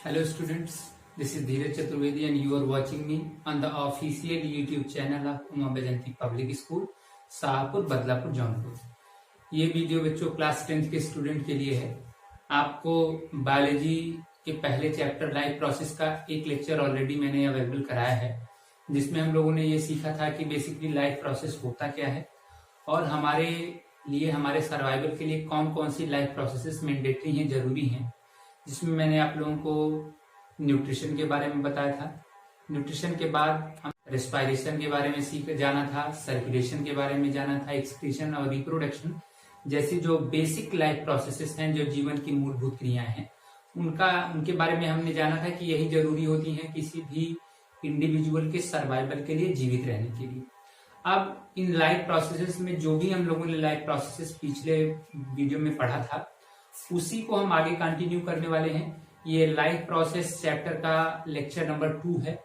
Hello students, this is Dheeraj Chaturvedi and you are watching me on the official YouTube channel of Uma Baijanti public school Shahpur Badlapur Jaunpur. ये video बच्चों class 10th के student के लिए है। आपको biology के पहले चैप्टर लाइफ प्रोसेस का एक लेक्चर ऑलरेडी मैंने अवेलेबल कराया है, जिसमें हम लोगों ने ये सीखा था कि बेसिकली लाइफ प्रोसेस होता क्या है और हमारे लिए हमारे सर्वाइवल के लिए कौन कौन सी लाइफ प्रोसेसेस मैंडेटरी हैं, जरूरी हैं। जिसमें मैंने आप लोगों को न्यूट्रिशन के बारे में बताया था। न्यूट्रिशन के बाद हम रेस्पिरेशन के बारे में जाना था, सर्कुलेशन के बारे में जाना था, एक्सक्रीशन और रिप्रोडक्शन जैसी जो बेसिक लाइफ प्रोसेसेस हैं, जो जीवन की मूलभूत क्रियाएं हैं, उनके बारे में हमने जाना था कि यही जरूरी होती हैं किसी भी इंडिविजुअल के सर्वाइवल के लिए, जीवित रहने के लिए। अब इन लाइफ प्रोसेसेस में जो भी हम लोगों ने लाइफ प्रोसेसेस पिछले वीडियो में पढ़ा था, उसी को हम आगे कंटिन्यू करने वाले हैं। ये लाइफ प्रोसेस चैप्टर का लेक्चर नंबर 2 है।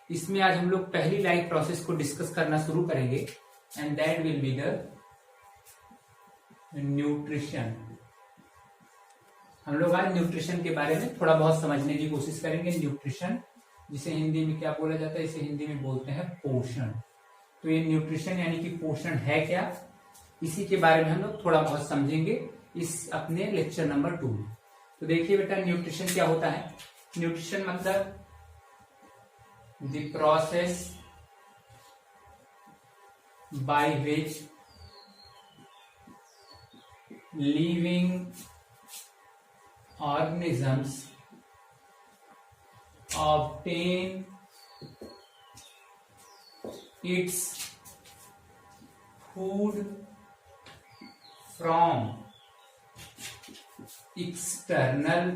इसमें आज हम लोग पहली लाइफ प्रोसेस को डिस्कस करना शुरू करेंगे and that will be the nutrition. हम लोग आज न्यूट्रिशन के बारे में थोड़ा बहुत समझने की कोशिश करेंगे। न्यूट्रिशन, जिसे हिंदी में क्या बोला जाता है, इसे हिंदी में बोलते हैं पोषण। तो ये न्यूट्रिशन यानी कि पोषण है क्या, इसी के बारे में हम लोग थोड़ा बहुत समझेंगे इस अपने लेक्चर नंबर 2 में। तो देखिए बेटा, न्यूट्रिशन क्या होता है। न्यूट्रिशन मतलब the process by which living organisms obtain its food from external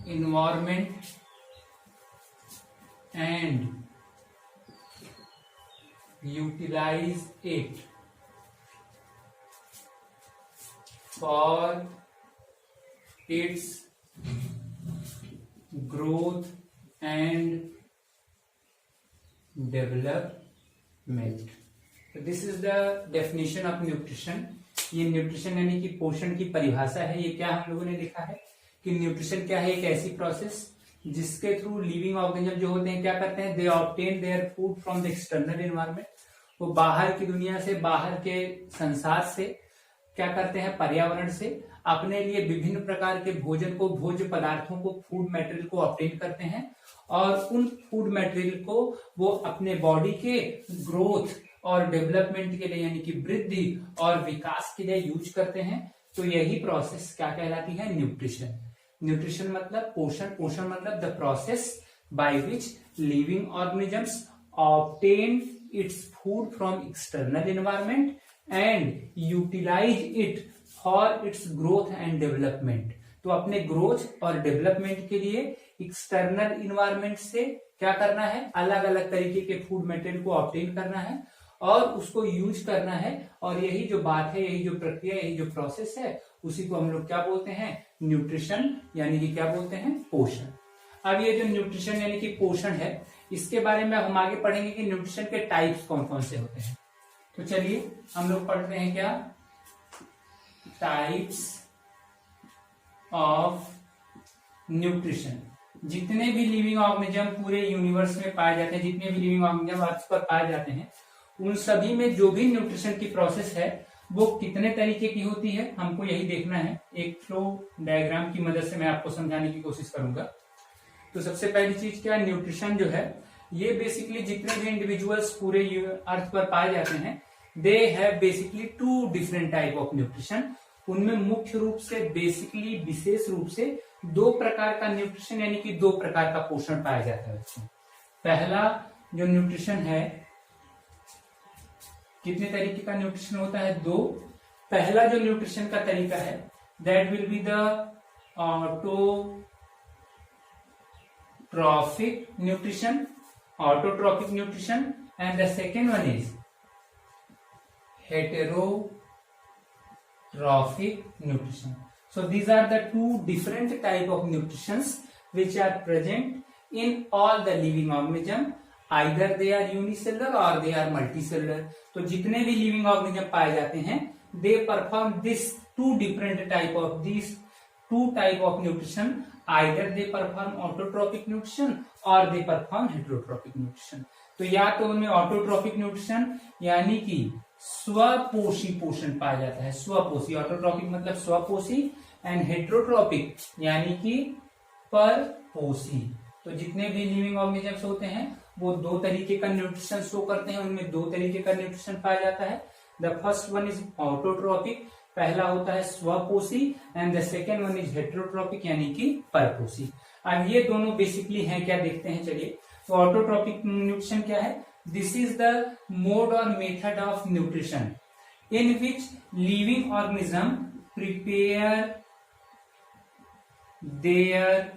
environment and utilize it for its growth and development. So this is the definition of nutrition. ये nutrition यानी कि पोषण की परिभाषा है। ये क्या हम लोगों ने लिखा है कि न्यूट्रिशन क्या है, एक ऐसी प्रोसेस जिसके थ्रू लिविंग ऑर्गेनिज्म जो होते हैं क्या करते हैं, they obtain their food from the external environment. वो बाहर की दुनिया से, बाहर के संसार से क्या करते हैं, पर्यावरण से अपने लिए विभिन्न प्रकार के भोजन को, भोज्य पदार्थों को, फूड मटेरियल को ऑब्टेन करते हैं और उन फूड मटेरियल को वो अपने बॉडी के ग्रोथ और डेवलपमेंट के लिए यानी कि वृद्धि और विकास के लिए यूज करते हैं। तो यही प्रोसेस क्या कहलाती है, न्यूट्रिशन। न्यूट्रिशन मतलब पोषण, पोषण मतलब the process by which living organisms obtain its food from external environment and utilise it for its growth and development. तो अपने ग्रोथ और डेवलपमेंट के लिए एक्सटर्नल इन्वायरमेंट से क्या करना है, अलग अलग तरीके के फूड मटेरियल को ऑब्टेन करना है और उसको यूज करना है। और यही जो बात है, यही जो प्रक्रिया, यही जो प्रोसेस है, उसी को हम लोग क्या बोलते हैं, न्यूट्रिशन यानी कि क्या बोलते हैं, पोषण। अब ये जो न्यूट्रिशन यानी कि पोषण है, इसके बारे में हम आगे पढ़ेंगे कि न्यूट्रिशन के टाइप्स कौन कौन से होते हैं। तो चलिए हम लोग पढ़ते हैं क्या, टाइप्स ऑफ न्यूट्रिशन। जितने भी लिविंग ऑर्गेनिज्म पूरे यूनिवर्स में पाए जाते हैं, जितने भी लिविंग ऑर्गेनिज्म अर्थ पर पाए जाते हैं, उन सभी में जो भी न्यूट्रिशन की प्रोसेस है वो कितने तरीके की होती है, हमको यही देखना है। एक फ्लो डायग्राम की मदद से मैं आपको समझाने की कोशिश करूंगा। तो सबसे पहली चीज क्या, न्यूट्रिशन जो है ये बेसिकली जितने भी इंडिविजुअल्स पूरे अर्थ पर पाए जाते हैं, they have basically 2 different type of nutrition. उनमें मुख्य रूप से, बेसिकली विशेष रूप से 2 प्रकार का न्यूट्रिशन यानी कि 2 प्रकार का पोषण पाया जाता है। पहला जो न्यूट्रिशन है, कितने तरीके का न्यूट्रिशन होता है, 2। पहला जो न्यूट्रिशन का तरीका है that will be the autotrophic nutrition, autotrophic nutrition, and the second one is heterotrophic nutrition. So these are the 2 different type of nutritions which are present in all the living organism. Either they are unicellular or they are multicellular. तो जितने भी living organism पाए जाते हैं, they perform this 2 different type of these 2 type of nutrition either they perform autotrophic nutrition और they perform heterotrophic nutrition. तो या तो उनमें ऑटोट्रॉपिक न्यूट्रिशन यानी कि स्वपोषी पोषण पाया जाता है, स्वपोषी, ऑटोट्रॉपिक मतलब स्वपोषी, एंड हेटेरोट्रॉपिक यानी कि परपोषी। तो जितने भी लिविंग ऑर्गेनिजम्स होते हैं वो दो तरीके का न्यूट्रिशन शो करते हैं, उनमें दो तरीके का न्यूट्रिशन पाया जाता है। The first one is autotrophic, पहला होता है स्वपोषी, and the second one is heterotrophic यानी कि परपोषी। अब ये दोनों बेसिकली हैं क्या, देखते हैं चलिए। तो ऑटोट्रॉपिक न्यूट्रिशन क्या है? दिस इज द मोड और method of nutrition in which living organism prepare their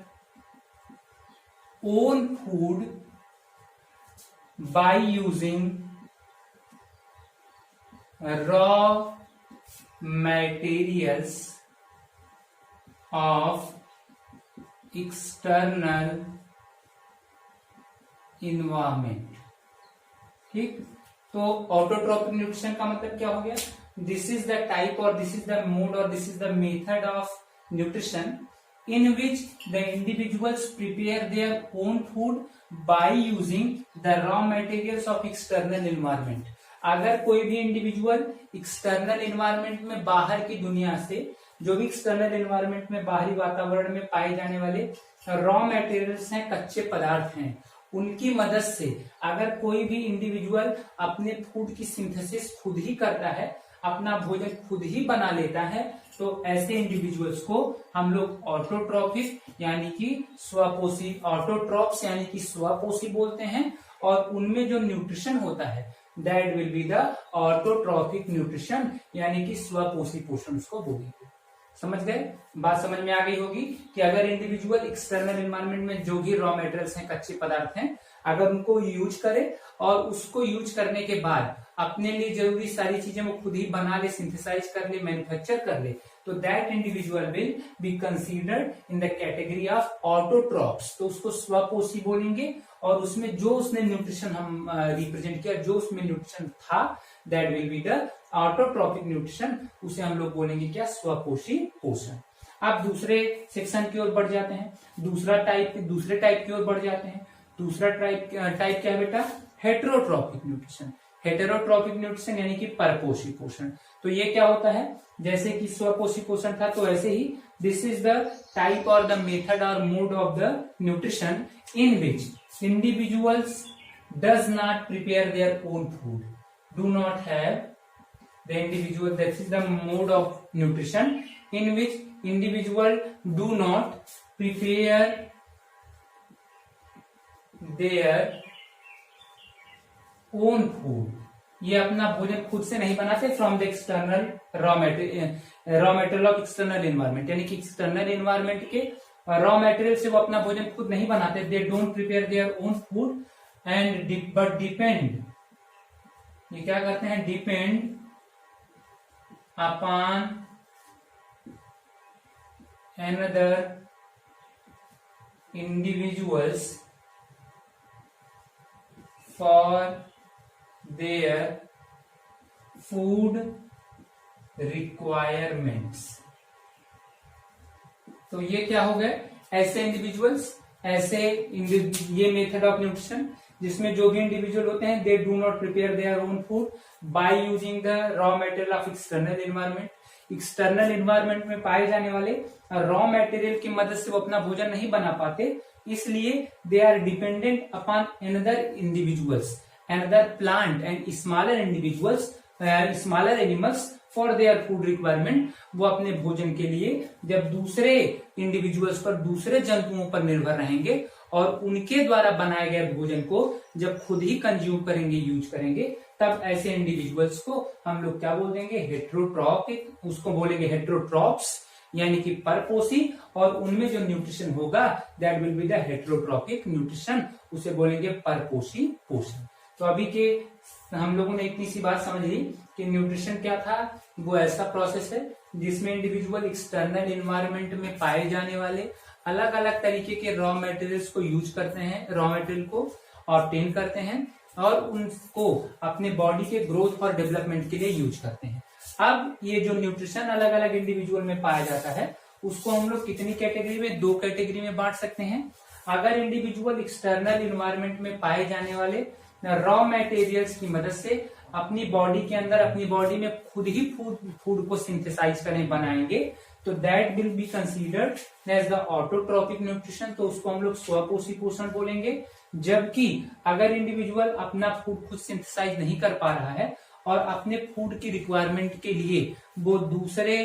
own food by using raw materials of external environment। ठीक, तो ऑटोट्रॉपिक न्यूट्रिशन का मतलब क्या हो गया? दिस इज द टाइप और दिस इज द मोड और this is the method of nutrition in which the individuals prepare their own food by using the raw materials of external environment। अगर कोई भी इंडिविजुअल एक्सटर्नल एनवायरनमेंट में, बाहर की दुनिया से, जो भी एक्सटर्नल एनवायरनमेंट में, बाहरी वातावरण में पाए जाने वाले रॉ मटेरियल्स हैं, कच्चे पदार्थ हैं, उनकी मदद से अगर कोई भी इंडिविजुअल अपने फूड की सिंथेसिस खुद ही करता है, अपना भोजन खुद ही बना लेता है, तो ऐसे इंडिविजुअल्स को हम लोग ऑटोट्रॉपिक यानी कि स्वपोषी, ऑटोट्रॉप्स यानी कि स्वपोषी बोलते हैं। और उनमें जो न्यूट्रिशन होता है that will be the autotrophic nutrition यानी कि स्वपोषी पोषण उसको बोलेंगे। समझ गए? बात समझ में आ गई होगी कि अगर इंडिविजुअल एक्सटर्नल एनवायरनमेंट में जो भी रॉ मटेरियल्स हैं, कच्चे पदार्थ हैं, अगर उनको यूज करे और उसको यूज करने के बाद अपने लिए जरूरी सारी चीजें वो खुद ही बना ले, सिंथेसाइज कर ले, मैन्युफैक्चर कर ले, तो that individual will be considered in the category of autotrophs. तो उसको स्वपोषी बोलेंगे और उसमें जो उसने न्यूट्रिशन हम रिप्रेजेंट किया, जो उसमें न्यूट्रिशन था, that will be the autotrophic nutrition, उसे हम लोग बोलेंगे क्या? स्वपोषी पोषण। अब दूसरे सेक्शन की ओर बढ़ जाते हैं, दूसरे टाइप की ओर बढ़ जाते हैं। दूसरा टाइप क्या है बेटा? Heterotrophic nutrition. हेटेरोट्रॉपिक न्यूट्रिशन यानी कि परपोषी पोषण। तो ये क्या होता है? जैसे कि स्वपोषी पोषण था, तो ऐसे ही दिस इज द टाइप और द मेथड और mode of the nutrition in which individuals does not prepare their own food, do not have the individual, that is the mode of nutrition in which individual do not prepare their own food। ये अपना भोजन खुद से नहीं बनाते from the external raw material of external environment, यानी कि external environment के रॉ मटेरियल से वो अपना भोजन खुद नहीं बनाते। They don't prepare their own food and but depend, ये क्या करते हैं? Depend upon another individuals for their food requirements। तो ये क्या हो गए? ऐसे इंडिविजुअल्स, ये मेथड ऑफ न्यूट्रिशन जिसमें जो भी इंडिविजुअल होते हैं they do not prepare their own food by using the raw material of external environment. External environment में पाए जाने वाले रॉ मटेरियल की मदद से वो अपना भोजन नहीं बना पाते, इसलिए they are dependent upon another individuals, another plant and smaller individuals, smaller animals for their food requirement. वो अपने भोजन के लिए जब दूसरे इंडिविजुअल्स पर, दूसरे जंतुओं पर निर्भर रहेंगे और उनके द्वारा बनाए गए भोजन को जब खुद ही कंज्यूम करेंगे, यूज करेंगे, तब ऐसे इंडिविजुअल्स को हम लोग क्या बोल देंगे? हेटेरोट्रॉपिक, उसको बोलेंगे हेटेरोट्रॉप्स यानी कि परपोषी, और उनमें जो न्यूट्रिशन होगा that will be the heterotrophic nutrition, उसे बोलेंगे परपोषी पोषण। तो अभी के हम लोगों ने इतनी सी बात समझ ली कि न्यूट्रिशन क्या था। वो ऐसा प्रोसेस है जिसमें इंडिविजुअल एक्सटर्नल एनवायरनमेंट में पाए जाने वाले अलग अलग तरीके के रॉ मटेरियल्स को यूज करते हैं, रॉ मटेरियल को ऑब्टेन करते हैं और उनको अपने बॉडी के ग्रोथ और डेवलपमेंट के लिए यूज करते हैं। अब ये जो न्यूट्रिशन अलग अलग इंडिविजुअल में पाया जाता है उसको हम लोग कितनी कैटेगरी में, 2 कैटेगरी में बांट सकते हैं। अगर इंडिविजुअल एक्सटर्नल इन्वायरमेंट में पाए जाने वाले रॉ मटेरियल्स की मदद से अपनी बॉडी के अंदर, अपनी बॉडी में खुद ही फूड को सिंथेसाइज करें, बनाएंगे, तो that will be considered as the autotrophic nutrition, तो उसको हम लोग स्वपोषी पोषण बोलेंगे। जबकि अगर इंडिविजुअल अपना फूड खुद सिंथेसाइज नहीं कर पा रहा है और अपने फूड की रिक्वायरमेंट के लिए वो दूसरे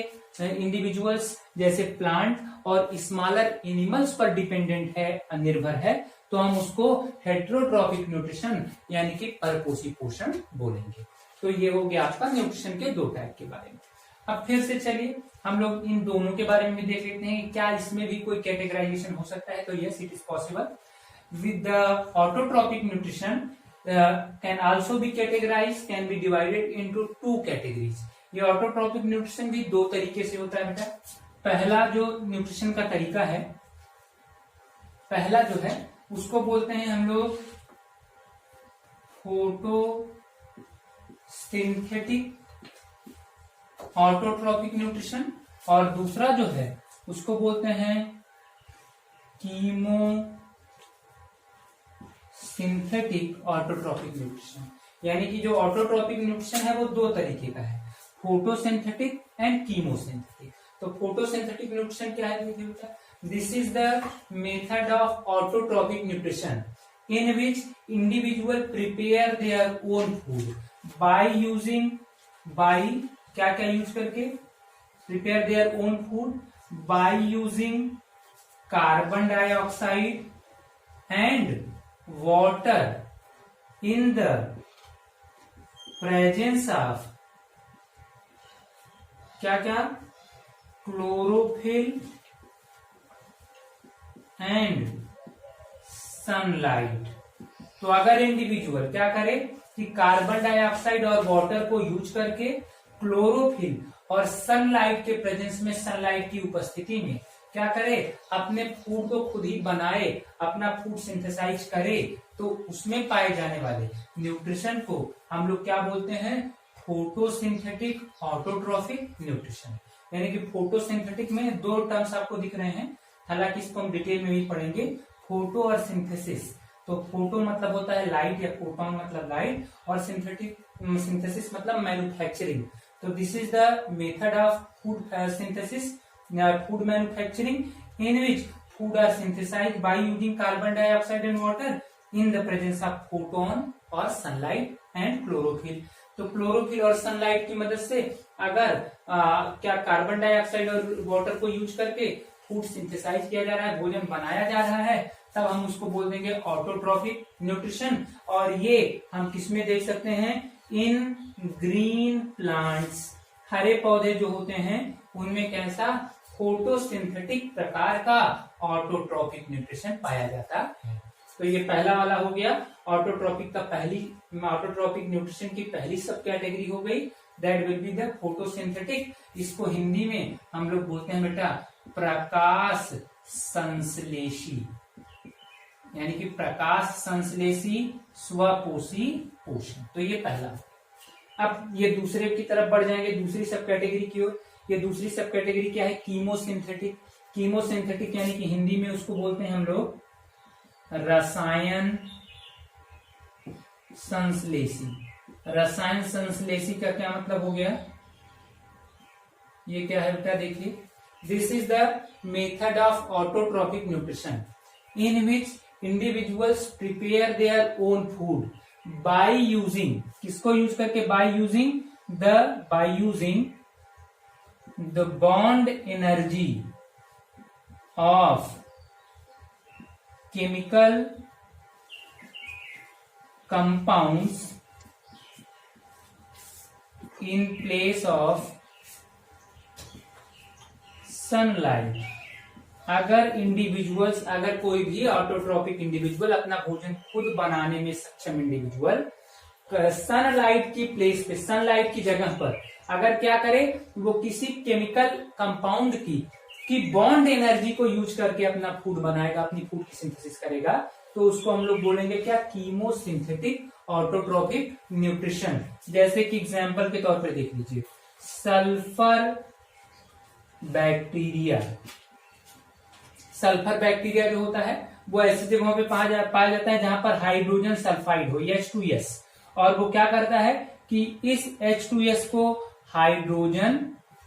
इंडिविजुअल्स जैसे प्लांट और स्मॉलर एनिमल्स पर डिपेंडेंट है, निर्भर है, तो हम उसको हेटेरोट्रॉपिक न्यूट्रिशन यानी कि परपोषी पोषण बोलेंगे। तो ये हो गया आपका न्यूट्रिशन के 2 टाइप के बारे में। अब फिर से चलिए हम लोग इन दोनों के बारे में भी देख लेते हैं, क्या इसमें भी कोई कैटेगराइजेशन हो सकता है। तो yes, it is possible. With the autotrophic nutrition can also be categorise, can be divided into 2 categories. ये ऑटोट्रॉपिक न्यूट्रिशन भी 2 तरीके से होता है बेटा। पहला जो न्यूट्रिशन का तरीका है, पहला जो है उसको बोलते हैं हम लोग फोटोसिंथेटिक ऑटोट्रॉपिक न्यूट्रिशन, और दूसरा जो है उसको बोलते हैं कीमोसिंथेटिक ऑटोट्रॉपिक न्यूट्रिशन। यानी कि जो ऑटोट्रॉपिक न्यूट्रिशन है वो 2 तरीके का है, फोटोसिंथेटिक एंड कीमोसिंथेटिक। तो फोटोसिंथेटिक न्यूट्रिशन क्या है, देखिए बेटा, this is the method of autotrophic nutrition in which individual prepare their own food by using, by क्या क्या यूज करके, prepare their own food by using carbon dioxide and water in the presence of क्या क्या, chlorophyll and sunlight. तो अगर individual क्या करे कि कार्बन डाइऑक्साइड और वाटर को यूज करके क्लोरोफिल और सनलाइट के प्रेजेंस में, सनलाइट की उपस्थिति में क्या करे, अपने फूड को खुद ही बनाए, अपना फूड सिंथेसाइज करे, तो उसमें पाए जाने वाले न्यूट्रिशन को हम लोग क्या बोलते हैं, फोटोसिंथेटिक ऑटोट्रॉपिक न्यूट्रिशन। यानी कि फोटोसिंथेटिक में 2 टर्म्स आपको दिख रहे हैं, हालांकि इसको हम डिटेल में भी पढ़ेंगे, फोटो और सिंथेसिस। तो फोटो मतलब होता है लाइट या फोटोन मतलब लाइट, और सिंथेसिस मतलब मैन्युफैक्चरिंग। तो this is the method of food synthesis, food manufacturing in which food are synthesized by using carbon dioxide and water in the presence of photon और sunlight and chlorophyll. तो chlorophyll और sunlight की मदद से अगर क्या carbon dioxide और water को यूज करके फूड सिंथेसाइज किया जा रहा है, भोजन बनाया जा रहा है, तब हम उसको बोल देंगे ऑटोट्रॉपिक न्यूट्रिशन। और ये हम किसमें देख सकते हैं, इन ग्रीन प्लांट्स, हरे पौधे जो होते हैं उनमें कैसा, फोटोसिंथेटिक प्रकार का ऑटोट्रॉपिक न्यूट्रिशन पाया जाता है। तो ये पहला वाला हो गया ऑटोट्रॉपिक का, ऑटोट्रॉपिक न्यूट्रिशन की पहली सब कैटेगरी हो गई, that will be the photosynthetic. इसको हिंदी में हम लोग बोलते हैं बेटा प्रकाश संश्लेषी, यानी कि प्रकाश संश्लेषी स्वपोषी पोषण। तो ये पहला। अब ये दूसरे की तरफ बढ़ जाएंगे, दूसरी सब कैटेगरी की ओर। ये दूसरी सब कैटेगरी क्या है, कीमोसिंथेटिक। कीमोसिंथेटिक यानी कि हिंदी में उसको बोलते हैं हम लोग रसायन संश्लेषी। रसायन संश्लेषी का क्या मतलब हो गया, ये क्या है बेटा, देखिए, this is the method of autotrophic nutrition in which individuals prepare their own food by using, किसको यूज करके, by using the bond energy of chemical compounds in place of sunlight। अगर इंडिविजुअल्स, अगर कोई भी ऑटोट्रॉपिक इंडिविजुअल अपना भोजन खुद बनाने में सक्षम इंडिविजुअल सनलाइट की प्लेस पे, सनलाइट की जगह पर अगर क्या करे, वो किसी केमिकल कंपाउंड की बॉन्ड एनर्जी को यूज करके अपना फूड बनाएगा, अपनी फूड की सिंथेसिस करेगा, तो उसको हम लोग बोलेंगे क्या, कीमोसिंथेटिक ऑटोट्रॉपिक न्यूट्रिशन। जैसे कि एग्जांपल के तौर पे देख लीजिए, सल्फर बैक्टीरिया। सल्फर बैक्टीरिया जो होता है वो ऐसी जगहों पे पाया जाता है जहां पर हाइड्रोजन सल्फाइड हो, H2S, और वो क्या करता है कि इस H2S को हाइड्रोजन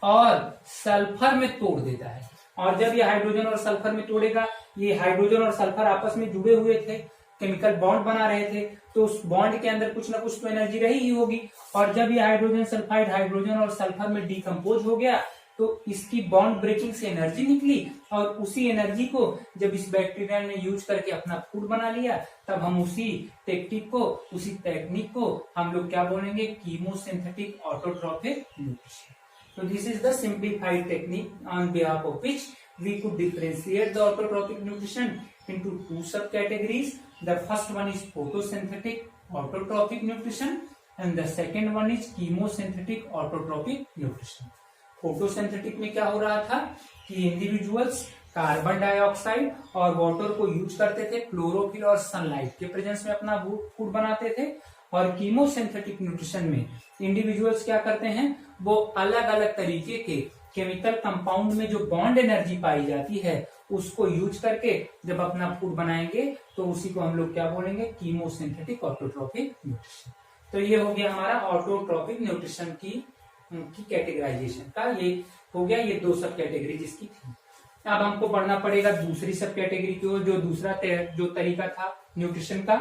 और सल्फर में तोड़ देता है। और जब ये हाइड्रोजन और सल्फर में तोड़ेगा, ये हाइड्रोजन और सल्फर आपस में जुड़े हुए थे, केमिकल बॉन्ड बना रहे थे, तो उस बॉन्ड के अंदर कुछ ना कुछ तो एनर्जी रही ही होगी। और जब ये हाइड्रोजन सल्फाइड हाइड्रोजन और सल्फर में डिकम्पोज हो गया तो इसकी बॉन्ड ब्रेकिंग से एनर्जी निकली, और उसी एनर्जी को जब इस बैक्टीरिया ने यूज करके अपना फूड बना लिया, तब हम उसी टेक्निक को हम लोग क्या बोलेंगे, chemosynthetic autotrophic nutrition. So this is the simplified technique on behalf of which we could differentiate the autotrophic nutrition into two subcategories. The first one is photosynthetic autotrophic nutrition and the second one is chemosynthetic autotrophic nutrition. Photosynthetic में क्या हो रहा था कि individuals carbon dioxide और water को use करते थे, क्लोरोफिल और सनलाइट के प्रेजेंस में अपना फूड बनाते थे। और कीमोसिंथेटिक न्यूट्रिशन में इंडिविजुअल्स क्या करते हैं, वो अलग अलग तरीके के केमिकल कंपाउंड में जो बॉन्ड एनर्जी पाई जाती है उसको यूज करके जब अपना फूड बनाएंगे तो उसी को हम लोग क्या बोलेंगे, कीमोसिंथेटिक ऑटोट्रॉपिक न्यूट्रिशन। तो ये हो गया हमारा ऑटोट्रॉपिक न्यूट्रिशन की कैटेगराइजेशन का, ये हो गया ये दो सब कैटेगरी जिसकी थी। अब हमको पढ़ना पड़ेगा दूसरी सब कैटेगरी की ओर, जो दूसरा जो तरीका था न्यूट्रिशन का,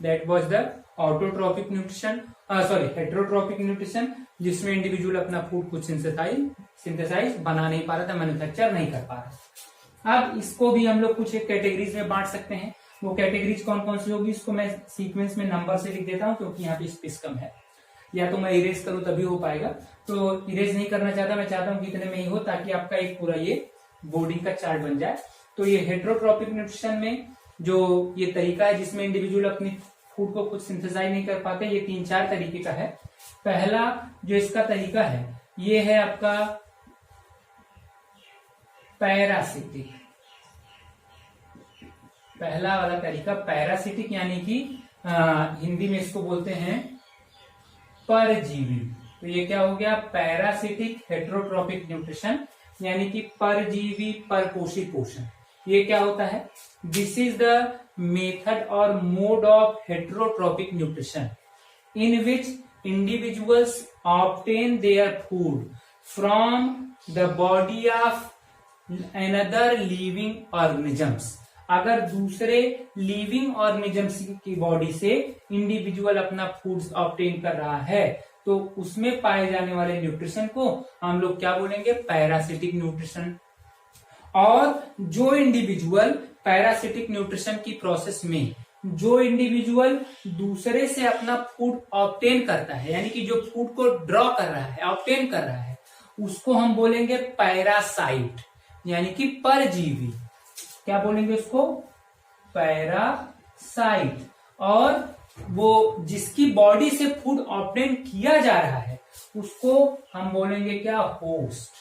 that was the autotrophic nutrition, heterotrophic nutrition, जिसमें इंडिविजुअल अपना फूड कुछ सिंथेसाइज बना नहीं पा रहा था, मैन्युफैक्चर नहीं कर पा रहा। अब इसको भी हम लोग कुछ एक कैटेगरीज में बांट सकते हैं। वो कैटेगरीज कौन कौन सी होगी, इसको मैं सीक्वेंस में नंबर से लिख देता हूं क्योंकि यहाँ पे स्पेस कम है, या तो मैं इरेज करूं तभी हो पाएगा, तो इरेज नहीं करना चाहता, मैं चाहता हूं कि इतने में ही हो ताकि आपका एक पूरा ये बॉडी का चार्ट बन जाए। तो ये हेटेरोट्रॉपिक न्यूट्रिशन में जो ये तरीका है जिसमें इंडिविजुअल अपनी फूड को कुछ सिंथेसाइज नहीं कर पाते, ये 3-4 तरीके का है। पहला जो इसका तरीका है ये है आपका पैरासिटिक, पहला वाला तरीका पैरासिटिक, यानी कि हिंदी में इसको बोलते हैं परजीवी। तो ये क्या हो गया, पैरासिटिक हेटेरोट्रॉपिक न्यूट्रिशन, यानी कि परजीवी परपोषी पोषण। ये क्या होता है, दिस इज द मेथड और mode of heterotrophic nutrition in which individuals obtain their food from the body of another living organisms. अगर दूसरे लिविंग ऑर्गेनिजम्स की बॉडी से इंडिविजुअल अपना फूड ऑब्टेन कर रहा है तो उसमें पाए जाने वाले न्यूट्रिशन को हम लोग क्या बोलेंगे, पैरासिटिक न्यूट्रिशन। और जो इंडिविजुअल पैरासिटिक न्यूट्रिशन की प्रोसेस में जो इंडिविजुअल दूसरे से अपना फूड ऑब्टेन करता है, यानी कि जो फूड को ड्रॉ कर रहा है, ऑब्टेन कर रहा है, उसको हम बोलेंगे पैरासाइट, यानी कि परजीवी। क्या बोलेंगे उसको, पैरासाइट। और वो जिसकी बॉडी से फूड ऑब्टेन किया जा रहा है उसको हम बोलेंगे क्या, होस्ट,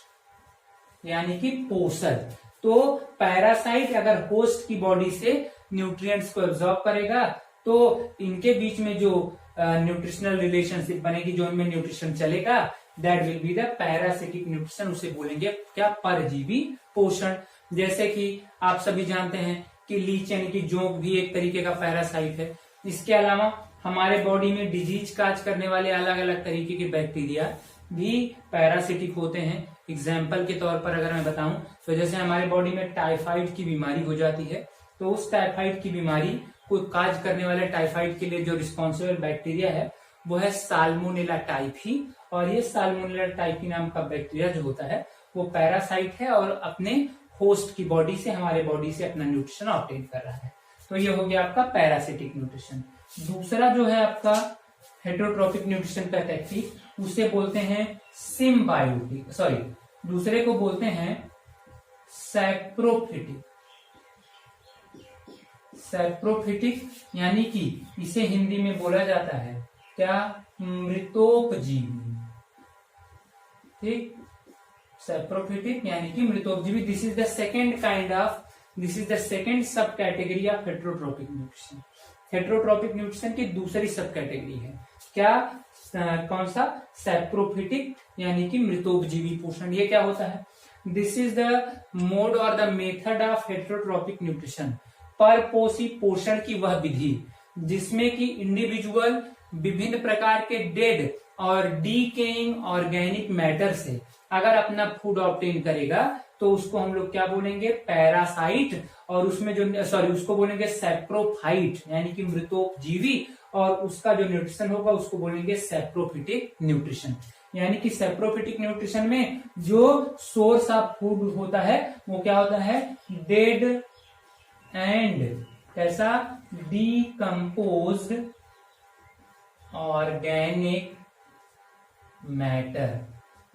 यानी कि पोषक। तो पैरासाइट अगर होस्ट की बॉडी से न्यूट्रिएंट्स को एब्जॉर्ब करेगा तो इनके बीच में जो न्यूट्रिशनल रिलेशनशिप बनेगी, जो इनमें न्यूट्रिशन चलेगा, that will be the parasitic nutrition. उसे बोलेंगे क्या, परजीवी पोषण। जैसे कि आप सभी जानते हैं कि लीच यानी कि जोंक भी एक तरीके का पैरासाइट है। इसके अलावा हमारे बॉडी में डिजीज काज करने वाले अलग अलग तरीके के बैक्टीरिया भी पैरासिटिक होते हैं। एग्जाम्पल के तौर पर अगर मैं बताऊं तो जैसे हमारे बॉडी में टाइफाइड की बीमारी हो जाती है, तो उस टाइफाइड की बीमारी को काज करने वाले टाइफाइड के लिए जो रिस्पॉन्सिबल बैक्टीरिया है वो है साल्मोनेला टाइफी। और ये साल्मोनेला टाइफी नाम का बैक्टीरिया जो होता है वो पैरासाइट है और अपने होस्ट की बॉडी से, हमारे बॉडी से अपना न्यूट्रिशन ऑब्टेन कर रहा है। तो ये हो गया आपका पैरासिटिक न्यूट्रिशन। दूसरा जो है आपका हेटेरोट्रॉपिक न्यूट्रिशन का टेक्निक, उसे बोलते हैं सिम्बायोटिक, दूसरे को बोलते हैं सैप्रोफिटिक। सैप्रोफिटिक यानी कि इसे हिंदी में बोला जाता है क्या, मृतोपजीवी। ठीक, सैप्रोफिटिक यानी कि मृतोपजीवी। दिस इज द सेकेंड सब category of heterotrophic nutrition. Heterotrophic nutrition की दूसरी सब कैटेगरी है क्या, कौन सा, सैप्रोफिटिक यानी कि मृतोपजीवी पोषण। ये क्या होता है, दिस इज द मोड और the method of heterotrophic nutrition, परपोषी पोषण की वह विधि जिसमें कि इंडिविजुअल विभिन्न प्रकार के डेड और डीकेइंग ऑर्गेनिक मैटर से अगर अपना फूड ऑब्टेन करेगा तो उसको हम लोग क्या बोलेंगे, पैरासाइट, और उसमें जो उसको बोलेंगे सैप्रोफाइट यानी कि मृतोपजीवी, और उसका जो न्यूट्रिशन होगा उसको बोलेंगे सैप्रोफिटिक न्यूट्रिशन। यानी कि सैप्रोफिटिक न्यूट्रिशन में जो सोर्स ऑफ फूड होता है वो क्या होता है, डेड एंड कैसा, डीकम्पोज्ड ऑर्गेनिक मैटर।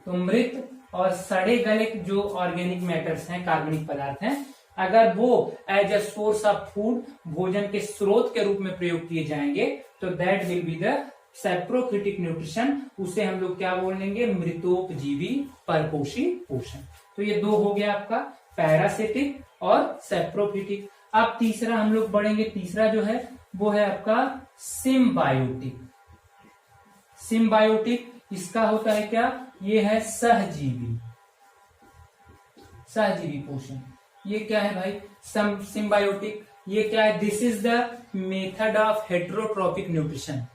तो मृत और सड़े गले जो ऑर्गेनिक मैटर्स हैं, कार्बनिक पदार्थ हैं, अगर वो as a source of food, भोजन के स्रोत के रूप में प्रयोग किए जाएंगे तो that will be the saprophytic nutrition. उसे हम लोग क्या बोलेंगे, मृतोपजीवी परपोषी पोषण। तो ये दो हो गया आपका, पैरासिटिक और सैप्रोफिटिक। अब तीसरा हम लोग बढ़ेंगे, तीसरा जो है वो है आपका सिम्बायोटिक। सिम्बायोटिक इसका होता है क्या, ये है सहजीवी, सहजीवी पोषण। ये क्या है भाई, सिम्बायोटिक, ये क्या है, this is the method of heterotrophic nutrition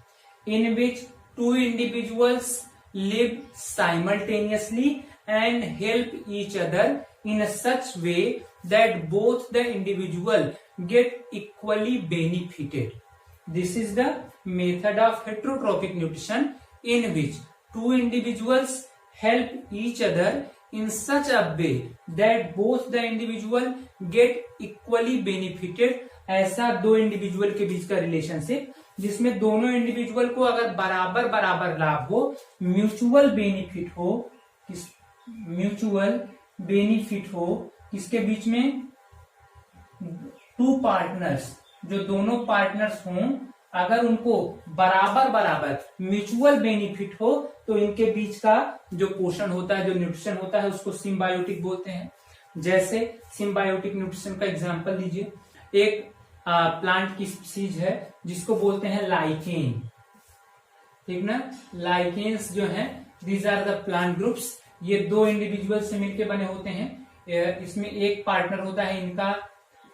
in which two individuals live simultaneously and help each other in such way that both the individual get equally benefited. This is the method of heterotropic nutrition in which two individuals help each other in such a way that both the individual get equally benefited. ऐसा दो individual के बीच का relationship जिसमें दोनों individual को अगर बराबर बराबर लाभ हो, म्यूचुअल बेनिफिट हो, म्यूचुअल बेनिफिट हो, किसके बीच में, टू पार्टनर्स, जो दोनों पार्टनर्स हों अगर उनको बराबर बराबर म्यूचुअल बेनिफिट हो तो इनके बीच का जो पोषण होता है, जो न्यूट्रिशन होता है, उसको सिम्बायोटिक बोलते हैं। जैसे सिम्बायोटिक न्यूट्रिशन का एग्जांपल लीजिए, एक प्लांट की स्पीसीज है जिसको बोलते हैं लाइकेन, ठीक ना। लाइकेन्स जो है, these are the plant groups, ये दो इंडिविजुअल से मिलकर बने होते हैं। इसमें एक पार्टनर होता है इनका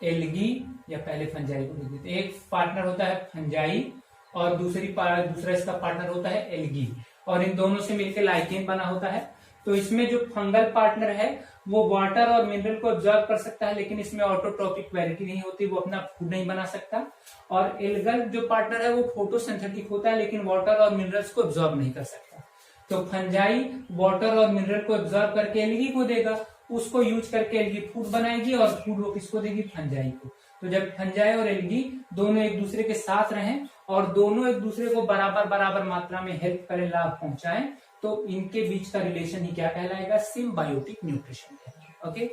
एल्गी, या पहले फंजाई को लिख देते, एक पार्टनर होता है फंजाई और दूसरा इसका पार्टनर होता है एल्गी, और इन दोनों से मिलकर लाइकेन बना होता है। तो इसमें जो फंगल पार्टनर है वो वाटर और मिनरल को ऑब्जर्व कर सकता है, लेकिन इसमें ऑटोट्रोपिक वैरायटी नहीं होती, वो अपना फूड नहीं बना सकता। और एल्गल जो पार्टनर है वो फोटोसिंथेटिक होता है, लेकिन वाटर और मिनरल्स को ऑब्जर्व नहीं कर सकता। तो फंजाई वाटर और मिनरल को ऑब्जर्व करके एल्गी को देगा, उसको यूज करके एल्गी फूड बनाएगी, और फूड वो किसको देगी, फंजाई को। तो जब फंजाई और एल्गी दोनों एक दूसरे के साथ रहें और दोनों एक दूसरे को बराबर बराबर मात्रा में हेल्प करें, लाभ पहुंचाएं, तो इनके बीच का रिलेशन ही क्या कहलाएगा, symbiotic nutrition. Okay,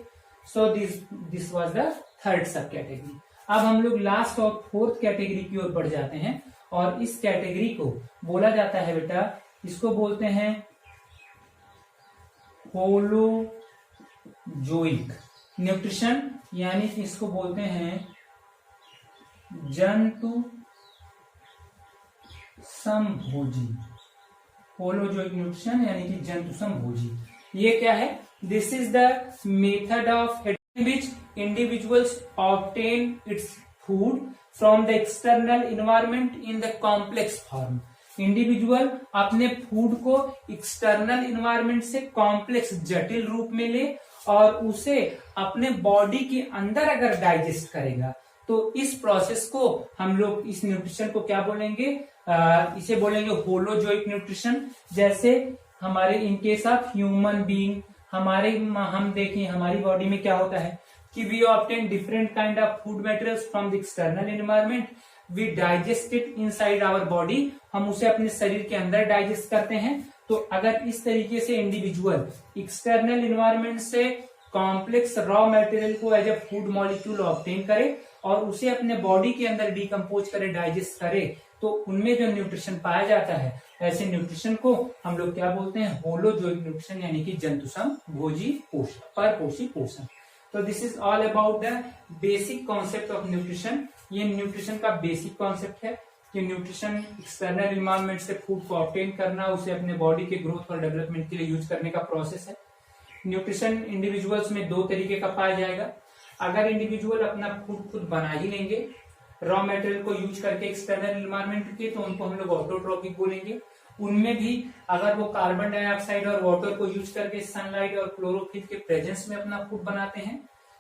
so this was the third सब कैटेगरी। अब हम लोग लास्ट और फोर्थ कैटेगरी की ओर बढ़ जाते हैं, और इस कैटेगरी को बोला जाता है बेटा, इसको बोलते हैं होलोजोइक न्यूट्रिशन, यानी कि इसको बोलते हैं जंतु समभोजी। होलोजोइक न्यूट्रिशन यानी कि जंतु समभोजी। ये क्या है, this is the method of which individuals obtain its food from the external environment in the complex form. Individual अपने फूड को एक्सटर्नल इन्वायरमेंट से कॉम्प्लेक्स जटिल रूप में ले और उसे अपने बॉडी के अंदर अगर डाइजेस्ट करेगा तो इस प्रोसेस को हम लोग, इस न्यूट्रिशन को क्या बोलेंगे, इसे बोलेंगे होलोजोइक न्यूट्रिशन। जैसे हमारे in case of human being, हम देखें हमारी बॉडी में क्या होता है कि we obtain different kind of food materials from the external environment, we digest it inside our body, हम उसे अपने शरीर के अंदर डाइजेस्ट करते हैं। तो अगर इस तरीके से इंडिविजुअल एक्सटर्नल एनवायरनमेंट से कॉम्प्लेक्स रॉ मटेरियल को as a food molecule obtain करे और उसे अपने बॉडी के अंदर डिकम्पोज करे, डाइजेस्ट करे, तो उनमें जो न्यूट्रिशन पाया जाता है, ऐसे न्यूट्रिशन को हम लोग क्या बोलते हैं, होलोजोइक न्यूट्रिशन यानी कि जंतुसम भोजी पोषण, परपोषी पोषण। तो this is all about the basic concept of nutrition. ये न्यूट्रिशन का बेसिक कॉन्सेप्ट है कि न्यूट्रिशन एक्सटर्नल इन्वायरमेंट से फूड को ऑब्टेन करना, उसे अपने बॉडी के ग्रोथ और डेवलपमेंट के लिए यूज करने का प्रोसेस है। न्यूट्रिशन इंडिविजुअल्स में दो तरीके का पाया जाएगा। अगर इंडिविजुअल अपना फूड खुद बना ही लेंगे रॉ मटेरियल को यूज करके एक्सटर्नल एनवायरमेंट के, तो उनको हम लोग ऑटोट्रॉपिक बोलेंगे। उनमें भी अगर वो कार्बन डाइऑक्साइड और वाटर को यूज करके सनलाइट और क्लोरोफिल के प्रेजेंस में अपना फूड बनाते हैं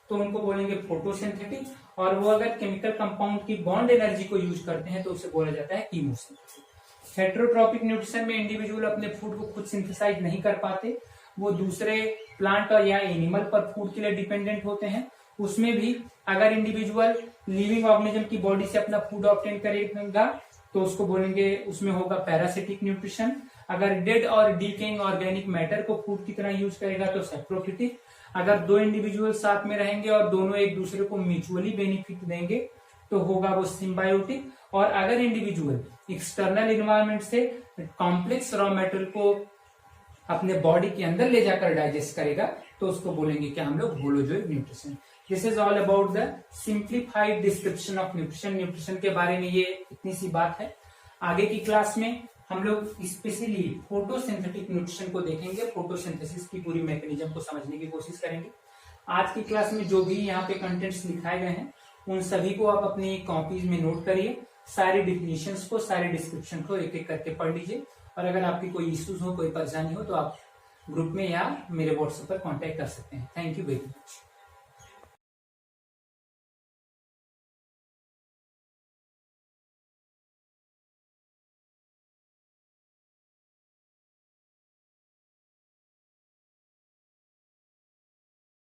तो उनको बोलेंगे फोटोसिंथेटिक। और वो अगर केमिकल कंपाउंड की बॉन्ड एनर्जी को यूज करते हैं तो उसे बोला जाता है कीमोसिंथेसिस। हेटेरोट्रॉपिक न्यूट्रिशन में इंडिविजुअल अपने फूड को खुद सिंथेसाइज नहीं कर पाते, वो दूसरे प्लांट या एनिमल पर फूड के लिए डिपेंडेंट होते हैं। उसमें भी अगर इंडिविजुअल लिविंग ऑर्गेनिज्म की बॉडी से अपना फूड ऑब्टेन करेगा तो उसको बोलेंगे, उसमें होगा पैरासिटिक न्यूट्रिशन। अगर डेड और डीकेइंग ऑर्गेनिक मैटर को फूड की तरह यूज करेगा तो सैप्रोफिटिक। अगर दो इंडिविजुअल साथ में रहेंगे और दोनों एक दूसरे को म्यूचुअली बेनिफिट देंगे तो होगा वो सिम्बायोटिक। और अगर इंडिविजुअल एक्सटर्नल एनवायरमेंट से कॉम्प्लेक्स रॉ मटेरियल को अपने बॉडी के अंदर ले जाकर डाइजेस्ट करेगा तो उसको बोलेंगे क्या हम लोग, holozoic nutrition. This is all about the simplified description of nutrition. Nutrition के बारे में ये इतनी सी बात है। आगे की क्लास में हम लोग स्पेशली फोटोसिंथेटिक न्यूट्रिशन को देखेंगे, फोटोसिंथेसिस की पूरी मैकेनिज्म को समझने की कोशिश करेंगे। आज की क्लास में जो भी यहाँ पे कंटेंट्स लिखाए गए हैं उन सभी को आप अपनी कॉपीज में नोट करिए, सारे डिफिनेशंस को, सारे डिस्क्रिप्शन को एक एक करके पढ़ लीजिए। और अगर आपकी कोई इश्यूज हो, कोई परेशानी हो तो आप ग्रुप में या मेरे व्हाट्सएप पर कांटेक्ट कर सकते हैं। Thank you very much.